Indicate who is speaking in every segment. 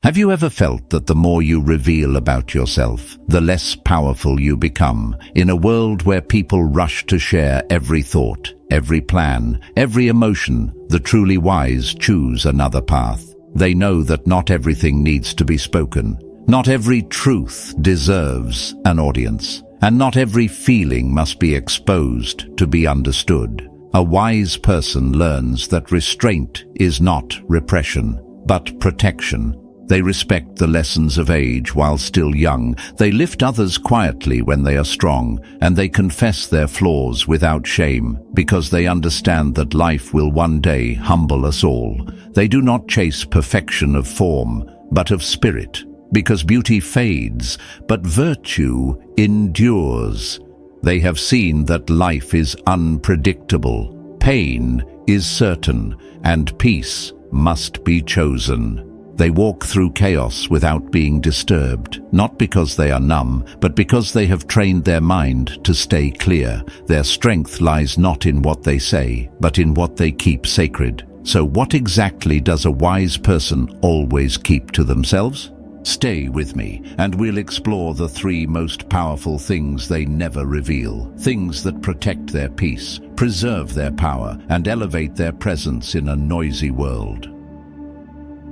Speaker 1: Have you ever felt that the more you reveal about yourself, the less powerful you become? In a world where people rush to share every thought, every plan, every emotion, the truly wise choose another path. They know that not everything needs to be spoken. Not every truth deserves an audience, and not every feeling must be exposed to be understood. A wise person learns that restraint is not repression, but protection. They respect the lessons of age while still young. They lift others quietly when they are strong, and they confess their flaws without shame, because they understand that life will one day humble us all. They do not chase perfection of form, but of spirit, because beauty fades, but virtue endures. They have seen that life is unpredictable, pain is certain, and peace must be chosen. They walk through chaos without being disturbed, not because they are numb, but because they have trained their mind to stay clear. Their strength lies not in what they say, but in what they keep sacred. So what exactly does a wise person always keep to themselves? Stay with me, and we'll explore the 3 most powerful things they never reveal. Things that protect their peace, preserve their power, and elevate their presence in a noisy world.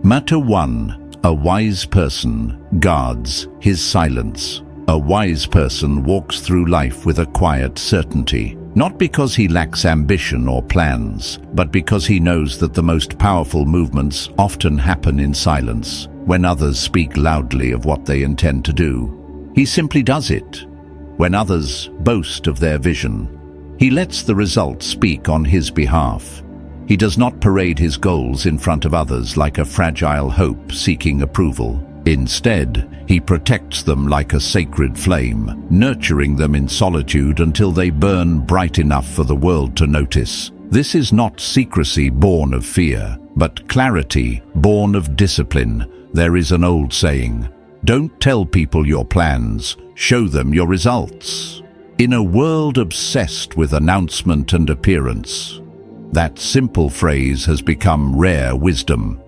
Speaker 1: Matter 1. A wise person guards his silence. A wise person walks through life with a quiet certainty, not because he lacks ambition or plans, but because he knows that the most powerful movements often happen in silence, when others speak loudly of what they intend to do. He simply does it. When others boast of their vision, he lets the result speak on his behalf. He does not parade his goals in front of others like a fragile hope seeking approval. Instead, he protects them like a sacred flame, nurturing them in solitude until they burn bright enough for the world to notice. This is not secrecy born of fear, but clarity born of discipline. There is an old saying, "Don't tell people your plans, show them your results." In a world obsessed with announcement and appearance, that simple phrase has become rare wisdom.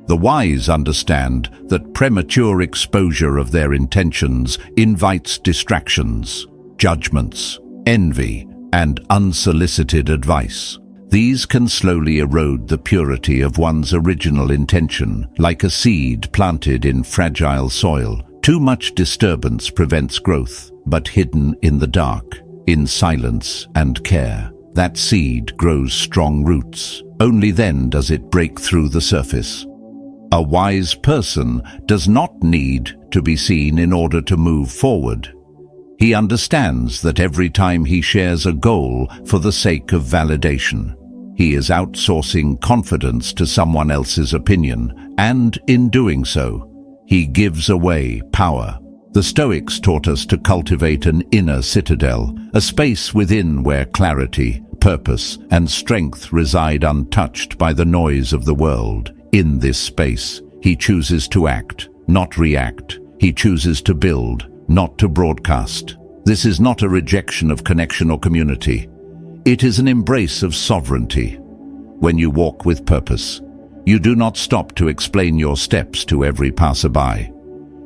Speaker 1: The wise understand that premature exposure of their intentions invites distractions, judgments, envy, and unsolicited advice. These can slowly erode the purity of one's original intention, like a seed planted in fragile soil. Too much disturbance prevents growth, but hidden in the dark, in silence and care, that seed grows strong roots. Only then does it break through the surface. A wise person does not need to be seen in order to move forward. He understands that every time he shares a goal for the sake of validation, he is outsourcing confidence to someone else's opinion, and in doing so, he gives away power. The Stoics taught us to cultivate an inner citadel, a space within where clarity, purpose, and strength reside untouched by the noise of the world. In this space, he chooses to act, not react. He chooses to build, not to broadcast. This is not a rejection of connection or community. It is an embrace of sovereignty. When you walk with purpose, you do not stop to explain your steps to every passerby.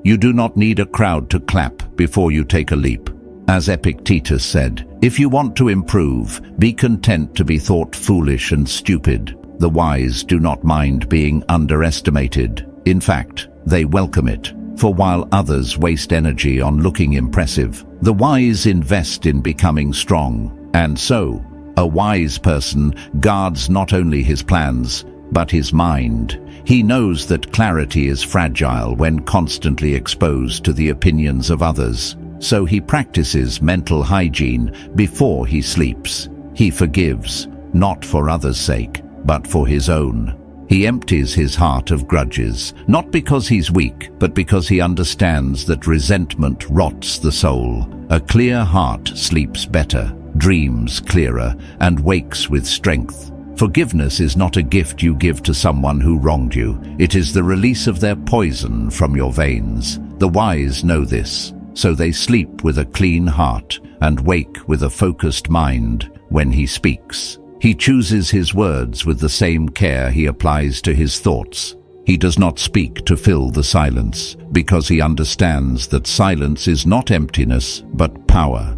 Speaker 1: You do not need a crowd to clap before you take a leap. As Epictetus said, if you want to improve, be content to be thought foolish and stupid. The wise do not mind being underestimated. In fact, they welcome it. For while others waste energy on looking impressive, the wise invest in becoming strong. And so, a wise person guards not only his plans, but his mind. He knows that clarity is fragile when constantly exposed to the opinions of others. So he practices mental hygiene before he sleeps. He forgives, not for others' sake, but for his own. He empties his heart of grudges, not because he's weak, but because he understands that resentment rots the soul. A clear heart sleeps better, dreams clearer, and wakes with strength. Forgiveness is not a gift you give to someone who wronged you. It is the release of their poison from your veins. The wise know this, so they sleep with a clean heart and wake with a focused mind when he speaks. He chooses his words with the same care he applies to his thoughts. He does not speak to fill the silence, because he understands that silence is not emptiness, but power.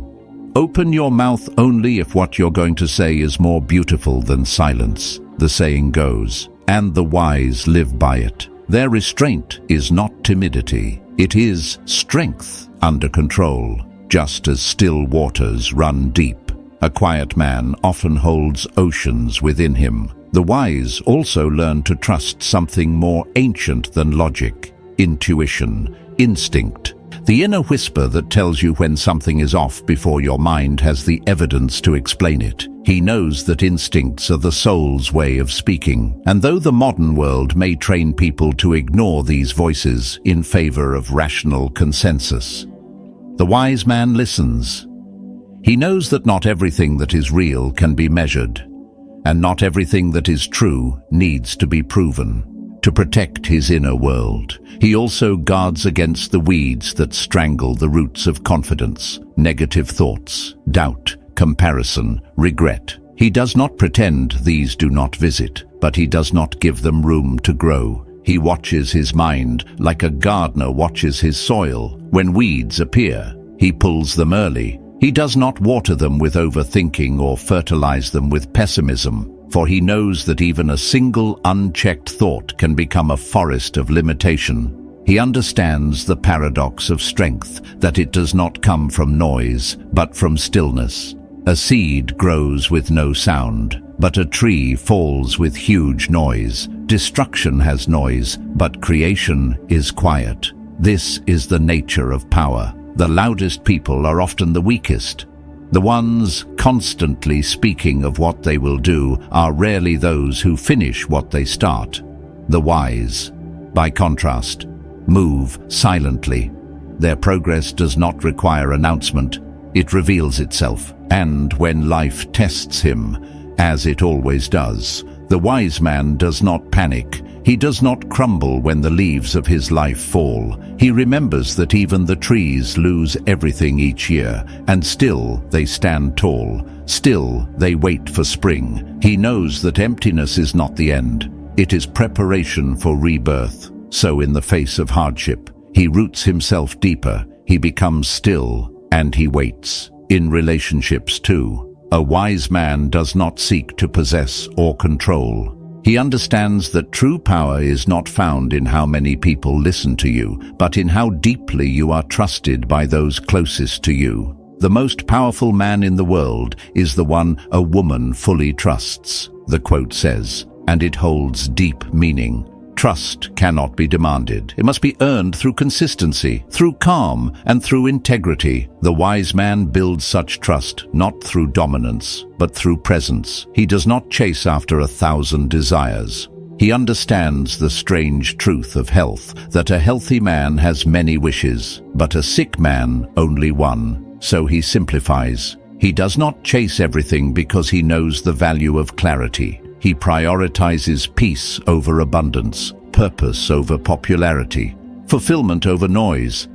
Speaker 1: Open your mouth only if what you're going to say is more beautiful than silence, the saying goes, and the wise live by it. Their restraint is not timidity, it is strength under control, just as still waters run deep. A quiet man often holds oceans within him. The wise also learn to trust something more ancient than logic, intuition, instinct, the inner whisper that tells you when something is off before your mind has the evidence to explain it. He knows that instincts are the soul's way of speaking, and though the modern world may train people to ignore these voices in favor of rational consensus, the wise man listens. He knows that not everything that is real can be measured, and not everything that is true needs to be proven. To protect his inner world, he also guards against the weeds that strangle the roots of confidence, negative thoughts, doubt, comparison, regret. He does not pretend these do not visit, but he does not give them room to grow. He watches his mind like a gardener watches his soil. When weeds appear, he pulls them early. He does not water them with overthinking or fertilize them with pessimism, for he knows that even a single unchecked thought can become a forest of limitation. He understands the paradox of strength, that it does not come from noise, but from stillness. A seed grows with no sound, but a tree falls with huge noise. Destruction has noise, but creation is quiet. This is the nature of power. The loudest people are often the weakest. The ones constantly speaking of what they will do are rarely those who finish what they start. The wise, by contrast, move silently. Their progress does not require announcement. It reveals itself, and when life tests him, as it always does, the wise man does not panic. He does not crumble when the leaves of his life fall. He remembers that even the trees lose everything each year, and still they stand tall. Still they wait for spring. He knows that emptiness is not the end. It is preparation for rebirth. So in the face of hardship, he roots himself deeper. He becomes still, and he waits. In relationships too, a wise man does not seek to possess or control. He understands that true power is not found in how many people listen to you, but in how deeply you are trusted by those closest to you. The most powerful man in the world is the one a woman fully trusts, the quote says, and it holds deep meaning. Trust cannot be demanded. It must be earned through consistency, through calm, and through integrity. The wise man builds such trust not through dominance, but through presence. He does not chase after 1,000 desires. He understands the strange truth of health, that a healthy man has many wishes, but a sick man only one. So he simplifies. He does not chase everything because he knows the value of clarity. He prioritizes peace over abundance, purpose over popularity, fulfillment over noise.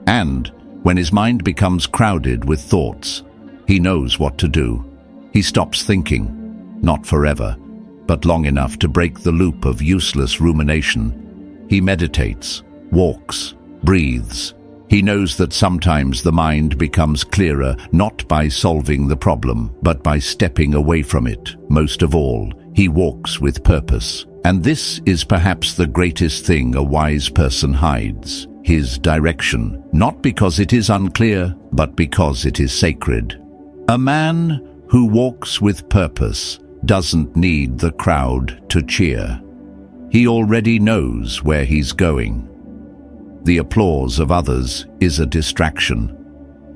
Speaker 1: And when his mind becomes crowded with thoughts, he knows what to do. He stops thinking, not forever, but long enough to break the loop of useless rumination. He meditates, walks, breathes. He knows that sometimes the mind becomes clearer not by solving the problem, but by stepping away from it. Most of all, he walks with purpose. And this is perhaps the greatest thing a wise person hides, his direction, not because it is unclear, but because it is sacred. A man who walks with purpose doesn't need the crowd to cheer. He already knows where he's going. The applause of others is a distraction.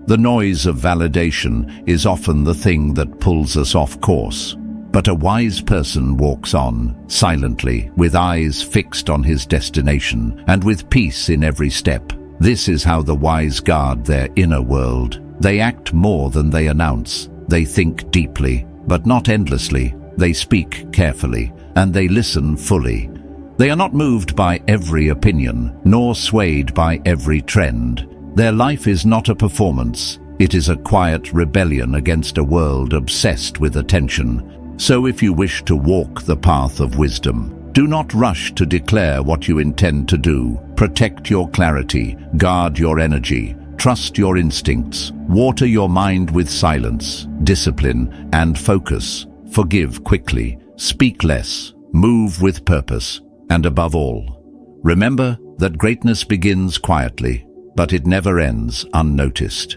Speaker 1: The noise of validation is often the thing that pulls us off course. But a wise person walks on, silently, with eyes fixed on his destination, and with peace in every step. This is how the wise guard their inner world. They act more than they announce. They think deeply, but not endlessly. They speak carefully, and they listen fully. They are not moved by every opinion, nor swayed by every trend. Their life is not a performance. It is a quiet rebellion against a world obsessed with attention. So if you wish to walk the path of wisdom, Do not rush to declare what you intend to do. Protect your clarity, guard your energy, trust your instincts, water your mind with silence, discipline, and focus. Forgive quickly, speak less, move with purpose, and above all, remember that greatness begins quietly, but it never ends unnoticed.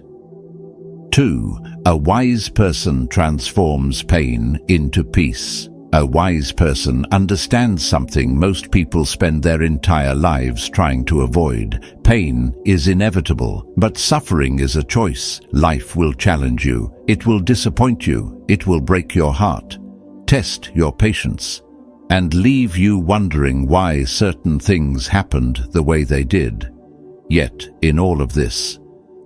Speaker 1: 2. A wise person transforms pain into peace. A wise person understands something most people spend their entire lives trying to avoid. Pain is inevitable, but suffering is a choice. Life will challenge you. It will disappoint you. It will break your heart, test your patience, and leave you wondering why certain things happened the way they did. Yet, in all of this,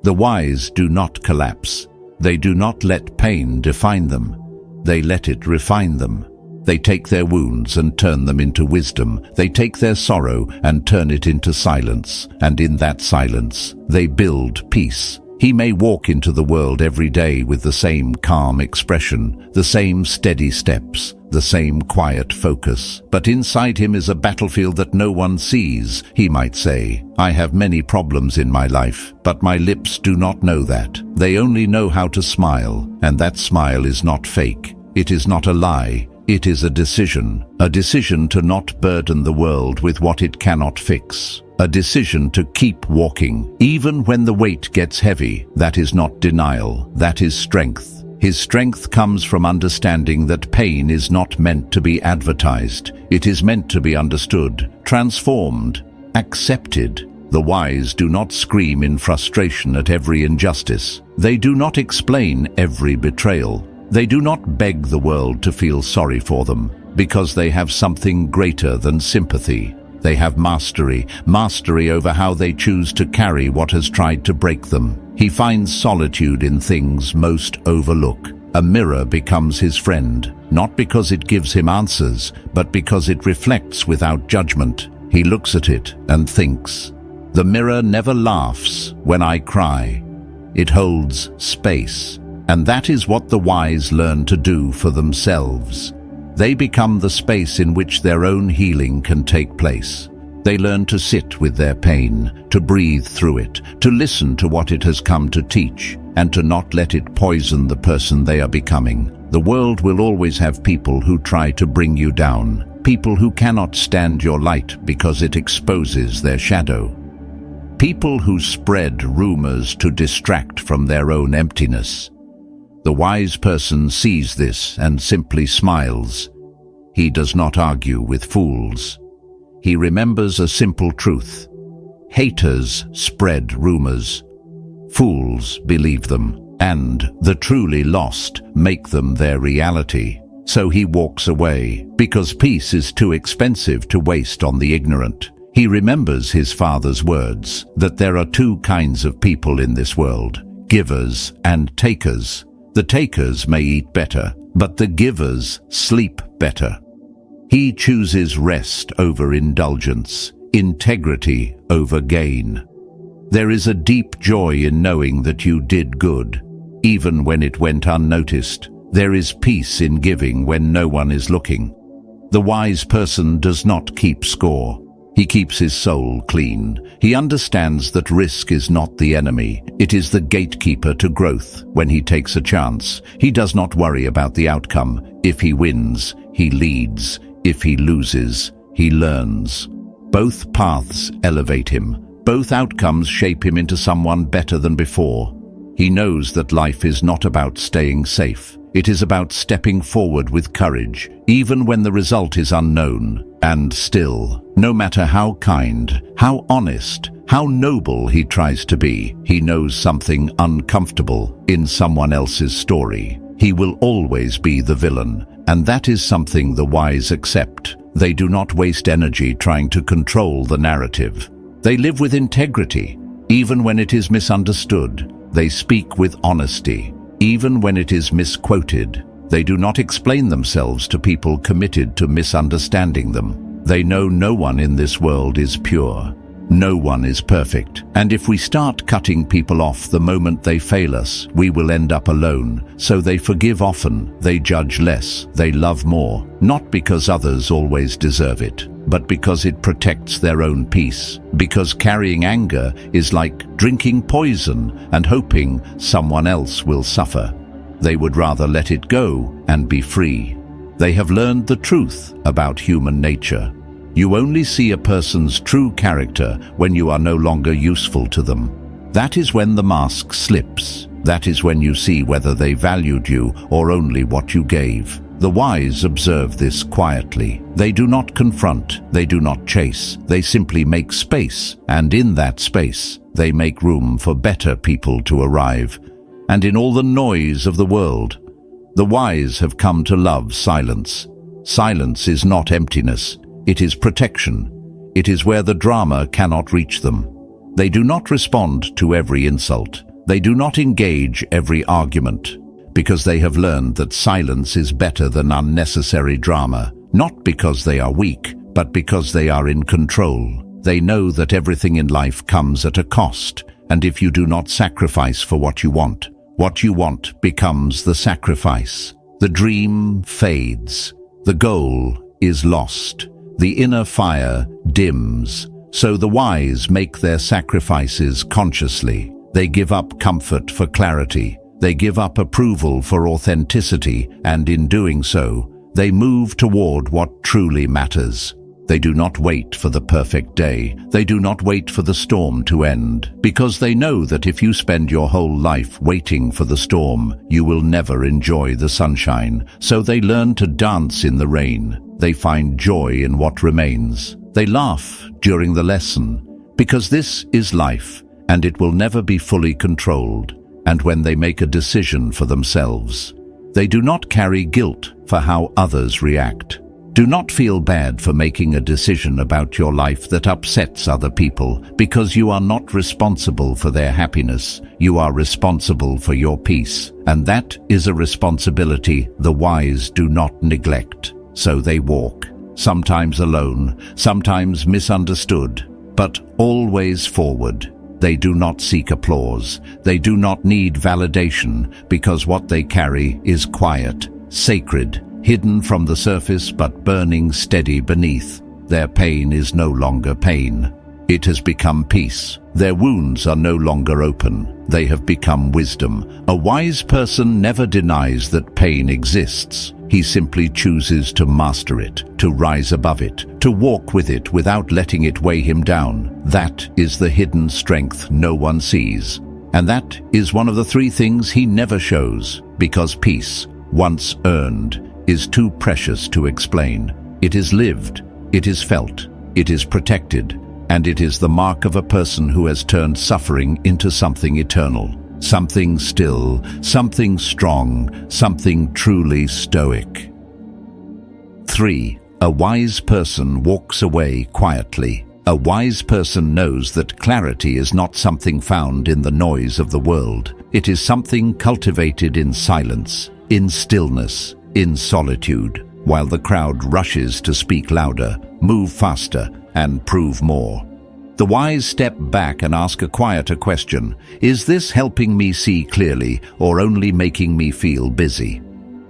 Speaker 1: the wise do not collapse. They do not let pain define them. They let it refine them. They take their wounds and turn them into wisdom. They take their sorrow and turn it into silence. And in that silence, they build peace. He may walk into the world every day with the same calm expression, the same steady steps, the same quiet focus. But inside him is a battlefield that no one sees. He might say, "I have many problems in my life, but my lips do not know that. They only know how to smile, and that smile is not fake. It is not a lie. It is a decision to not burden the world with what it cannot fix. A decision to keep walking, even when the weight gets heavy. That is not denial, that is strength. His strength comes from understanding that pain is not meant to be advertised. It is meant to be understood, transformed, accepted. The wise do not scream in frustration at every injustice. They do not explain every betrayal. They do not beg the world to feel sorry for them, because they have something greater than sympathy. They have mastery over how they choose to carry what has tried to break them. He finds solitude in things most overlook. A mirror becomes his friend, not because it gives him answers, but because it reflects without judgment. He looks at it and thinks, "The mirror never laughs when I cry. It holds space." And that is what the wise learn to do for themselves. They become the space in which their own healing can take place. They learn to sit with their pain, to breathe through it, to listen to what it has come to teach, and to not let it poison the person they are becoming. The world will always have people who try to bring you down, people who cannot stand your light because it exposes their shadow. People who spread rumors to distract from their own emptiness. The wise person sees this and simply smiles. He does not argue with fools. He remembers a simple truth. Haters spread rumors. Fools believe them, and the truly lost make them their reality. So he walks away, because peace is too expensive to waste on the ignorant. He remembers his father's words, that there are two kinds of people in this world, givers and takers. The takers may eat better, but the givers sleep better. He chooses rest over indulgence, integrity over gain. There is a deep joy in knowing that you did good, even when it went unnoticed. There is peace in giving when no one is looking. The wise person does not keep score. He keeps his soul clean. He understands that risk is not the enemy. It is the gatekeeper to growth. When he takes a chance, he does not worry about the outcome. If he wins, he leads. If he loses, he learns. Both paths elevate him. Both outcomes shape him into someone better than before. He knows that life is not about staying safe. It is about stepping forward with courage, even when the result is unknown. And still, no matter how kind, how honest, how noble he tries to be, he knows something uncomfortable in someone else's story. He will always be the villain, and that is something the wise accept. They do not waste energy trying to control the narrative. They live with integrity, even when it is misunderstood. They speak with honesty, even when it is misquoted. They do not explain themselves to people committed to misunderstanding them. They know no one in this world is pure. No one is perfect, and if we start cutting people off the moment they fail us, we will end up alone. So they forgive often, they judge less, they love more, not because others always deserve it, but because it protects their own peace. Because carrying anger is like drinking poison and hoping someone else will suffer. They would rather let it go and be free. They have learned the truth about human nature. You only see a person's true character when you are no longer useful to them. That is when the mask slips. That is when you see whether they valued you or only what you gave. The wise observe this quietly. They do not confront, they do not chase, they simply make space, and in that space, they make room for better people to arrive. And in all the noise of the world, the wise have come to love silence. Silence is not emptiness. It is protection. It is where the drama cannot reach them. They do not respond to every insult. They do not engage every argument, because they have learned that silence is better than unnecessary drama, not because they are weak, but because they are in control. They know that everything in life comes at a cost, and if you do not sacrifice for what you want becomes the sacrifice. The dream fades. The goal is lost. The inner fire dims, so the wise make their sacrifices consciously. They give up comfort for clarity. They give up approval for authenticity, and in doing so, they move toward what truly matters. They do not wait for the perfect day. They do not wait for the storm to end, because they know that if you spend your whole life waiting for the storm, you will never enjoy the sunshine. So they learn to dance in the rain. They find joy in what remains. They laugh during the lesson, because this is life, and it will never be fully controlled. And when they make a decision for themselves, they do not carry guilt for how others react. Do not feel bad for making a decision about your life that upsets other people, because you are not responsible for their happiness. You are responsible for your peace, and that is a responsibility the wise do not neglect. So they walk, sometimes alone, sometimes misunderstood, but always forward. They do not seek applause. They do not need validation, because what they carry is quiet, sacred, hidden from the surface but burning steady beneath. Their pain is no longer pain. It has become peace. Their wounds are no longer open. They have become wisdom. A wise person never denies that pain exists. He simply chooses to master it, to rise above it, to walk with it without letting it weigh him down. That is the hidden strength no one sees. And that is one of the three things he never shows, because peace, once earned, is too precious to explain. It is lived, it is felt, it is protected, and it is the mark of a person who has turned suffering into something eternal, something still, something strong, something truly stoic. 3. A wise person walks away quietly. A wise person knows that clarity is not something found in the noise of the world. It is something cultivated in silence, in stillness, in solitude, while the crowd rushes to speak louder, move faster, and prove more. The wise step back and ask a quieter question. Is this helping me see clearly, or only making me feel busy?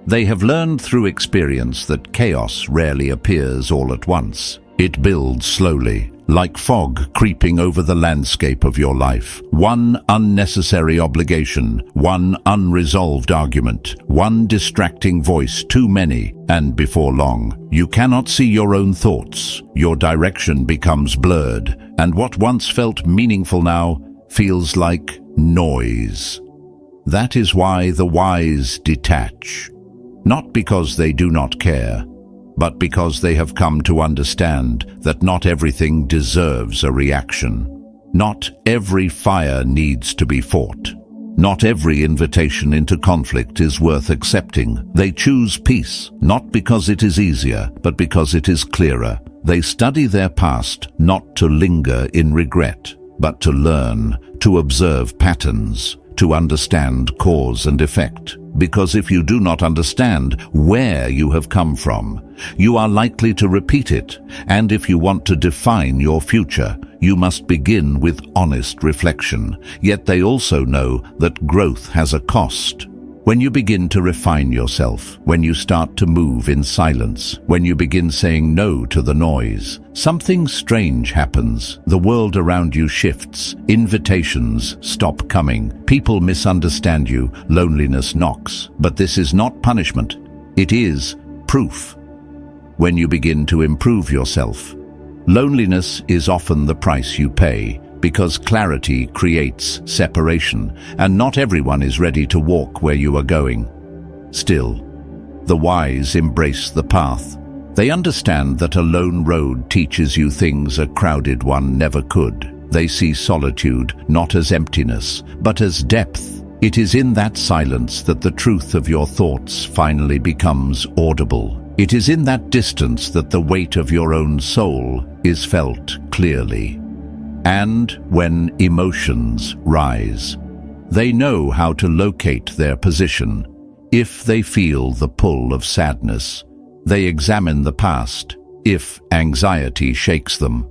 Speaker 1: They have learned through experience that chaos rarely appears all at once. It builds slowly, like fog creeping over the landscape of your life. One unnecessary obligation, one unresolved argument, one distracting voice too many, and before long, you cannot see your own thoughts. Your direction becomes blurred, and what once felt meaningful now feels like noise. That is why the wise detach. Not because they do not care, but because they have come to understand that not everything deserves a reaction. Not every fire needs to be fought. Not every invitation into conflict is worth accepting. They choose peace, not because it is easier, but because it is clearer. They study their past not to linger in regret, but to learn, to observe patterns, to understand cause and effect. because if you do not understand where you have come from, you are likely to repeat it, and if you want to define your future, you must begin with honest reflection. Yet they also know that growth has a cost. When you begin to refine yourself, when you start to move in silence, when you begin saying no to the noise, something strange happens. The world around you shifts. Invitations stop coming. People misunderstand you. Loneliness knocks. But this is not punishment. It is proof. When you begin to improve yourself, loneliness is often the price you pay, because clarity creates separation, and not everyone is ready to walk where you are going. Still, the wise embrace the path. They understand that a lone road teaches you things a crowded one never could. They see solitude not as emptiness, but as depth. It is in that silence that the truth of your thoughts finally becomes audible. It is in that distance that the weight of your own soul is felt clearly. And when emotions rise, they know how to locate their position. If they feel the pull of sadness, they examine the past. If anxiety shakes them,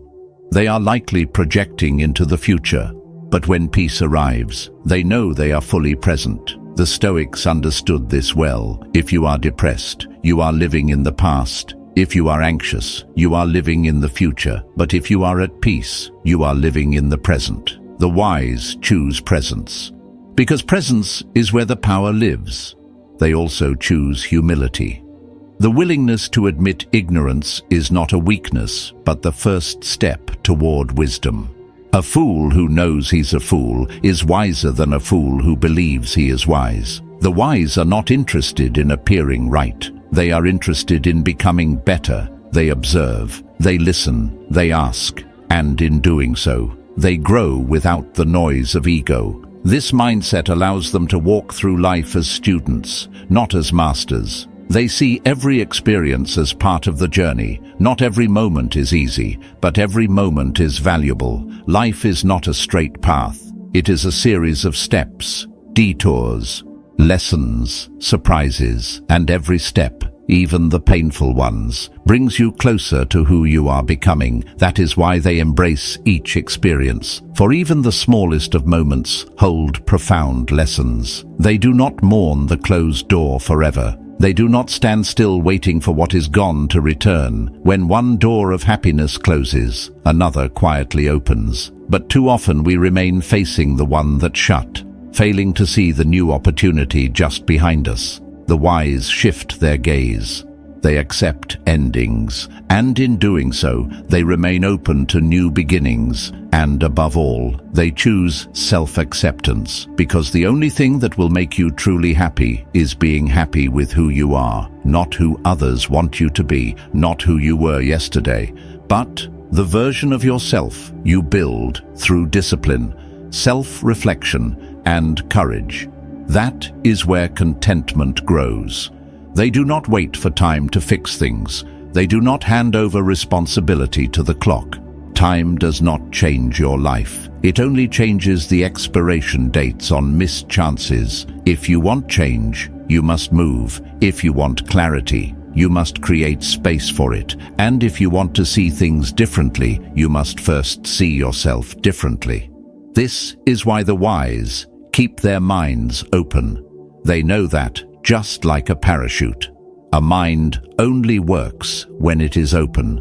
Speaker 1: they are likely projecting into the future. But when peace arrives, they know they are fully present. The Stoics understood this well. If you are depressed, you are living in the past. If you are anxious, you are living in the future. But if you are at peace, you are living in the present. The wise choose presence, because presence is where the power lives. They also choose humility. The willingness to admit ignorance is not a weakness, but the first step toward wisdom. A fool who knows he's a fool is wiser than a fool who believes he is wise. The wise are not interested in appearing right. They are interested in becoming better. They observe, they listen, they ask, and in doing so, they grow without the noise of ego. This mindset allows them to walk through life as students, not as masters. They see every experience as part of the journey. Not every moment is easy, but every moment is valuable. Life is not a straight path. It is a series of steps, detours, lessons, surprises, and every step, even the painful ones, brings you closer to who you are becoming. That is why they embrace each experience, for even the smallest of moments hold profound lessons. They do not mourn the closed door forever. They do not stand still waiting for what is gone to return. When one door of happiness closes, another quietly opens. But too often we remain facing the one that shut, failing to see the new opportunity just behind us. The wise shift their gaze. They accept endings, and in doing so, they remain open to new beginnings. And above all, they choose self-acceptance, because the only thing that will make you truly happy is being happy with who you are, not who others want you to be, not who you were yesterday, but the version of yourself you build through discipline, self-reflection, and courage. That is where contentment grows. They do not wait for time to fix things. They do not hand over responsibility to the clock. Time does not change your life. It only changes the expiration dates on missed chances. If you want change, you must move. If you want clarity, you must create space for it. And if you want to see things differently, you must first see yourself differently. This is why the wise keep their minds open. They know that, just like a parachute, a mind only works when it is open.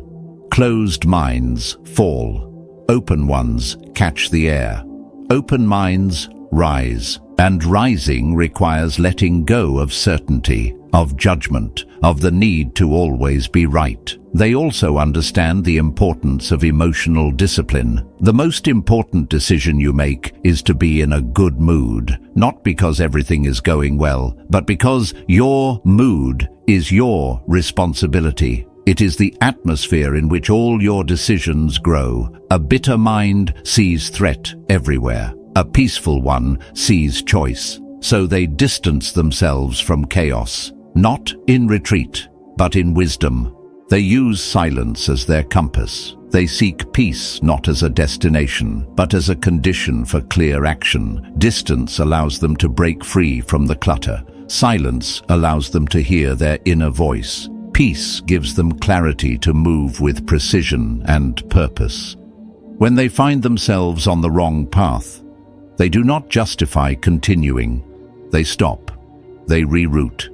Speaker 1: Closed minds fall. Open ones catch the air. Open minds rise. And rising requires letting go of certainty, of judgment, of the need to always be right. They also understand the importance of emotional discipline. The most important decision you make is to be in a good mood, not because everything is going well, but because your mood is your responsibility. It is the atmosphere in which all your decisions grow. A bitter mind sees threat everywhere. A peaceful one sees choice. So they distance themselves from chaos, not in retreat, but in wisdom. They use silence as their compass. They seek peace not as a destination, but as a condition for clear action. Distance allows them to break free from the clutter. Silence allows them to hear their inner voice. Peace gives them clarity to move with precision and purpose. When they find themselves on the wrong path, they do not justify continuing. They stop. They reroute.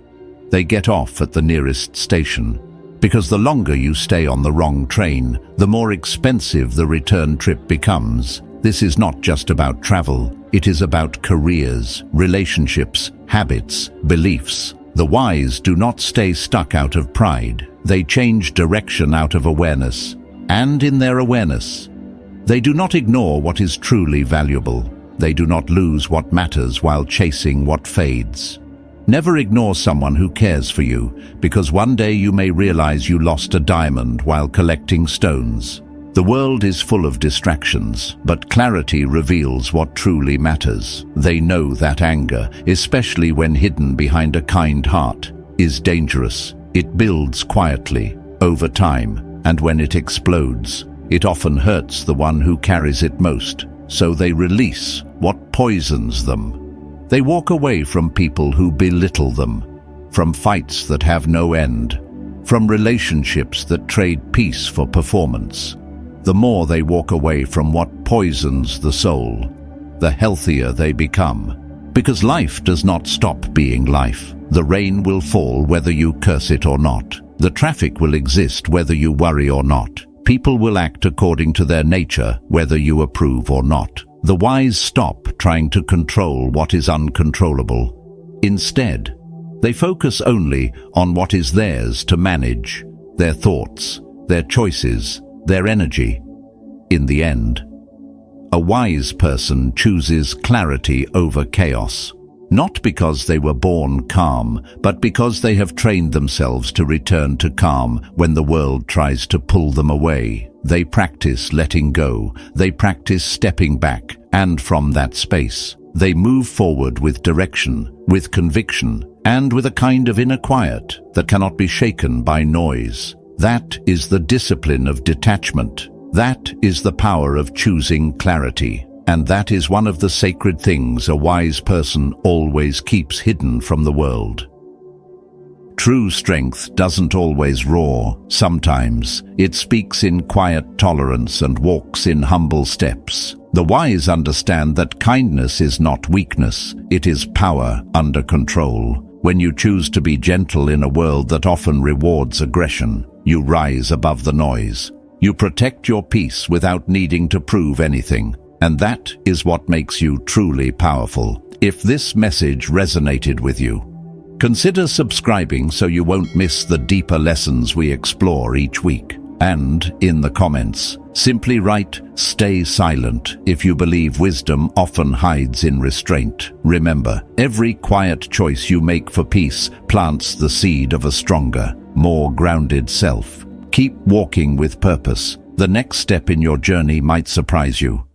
Speaker 1: They get off at the nearest station. Because the longer you stay on the wrong train, the more expensive the return trip becomes. This is not just about travel. It is about careers, relationships, habits, beliefs. The wise do not stay stuck out of pride. They change direction out of awareness. And in their awareness, they do not ignore what is truly valuable. They do not lose what matters while chasing what fades. Never ignore someone who cares for you, because one day you may realize you lost a diamond while collecting stones. The world is full of distractions, but clarity reveals what truly matters. They know that anger, especially when hidden behind a kind heart, is dangerous. It builds quietly, over time, and when it explodes, it often hurts the one who carries it most. So they release what poisons them. They walk away from people who belittle them, from fights that have no end, from relationships that trade peace for performance. The more they walk away from what poisons the soul, the healthier they become. Because life does not stop being life. The rain will fall whether you curse it or not. The traffic will exist whether you worry or not. People will act according to their nature whether you approve or not. The wise stop trying to control what is uncontrollable. Instead, they focus only on what is theirs to manage, their thoughts, their choices, their energy. In the end, a wise person chooses clarity over chaos, not because they were born calm, but because they have trained themselves to return to calm when the world tries to pull them away. They practice letting go, they practice stepping back, and from that space, they move forward with direction, with conviction, and with a kind of inner quiet that cannot be shaken by noise. That is the discipline of detachment. That is the power of choosing clarity. And that is one of the sacred things a wise person always keeps hidden from the world. True strength doesn't always roar. Sometimes it speaks in quiet tolerance and walks in humble steps. The wise understand that kindness is not weakness, it is power under control. When you choose to be gentle in a world that often rewards aggression, you rise above the noise. You protect your peace without needing to prove anything. And that is what makes you truly powerful. If this message resonated with you, consider subscribing so you won't miss the deeper lessons we explore each week. And in the comments, simply write, "Stay silent," if you believe wisdom often hides in restraint. Remember, every quiet choice you make for peace plants the seed of a stronger, more grounded self. Keep walking with purpose. The next step in your journey might surprise you.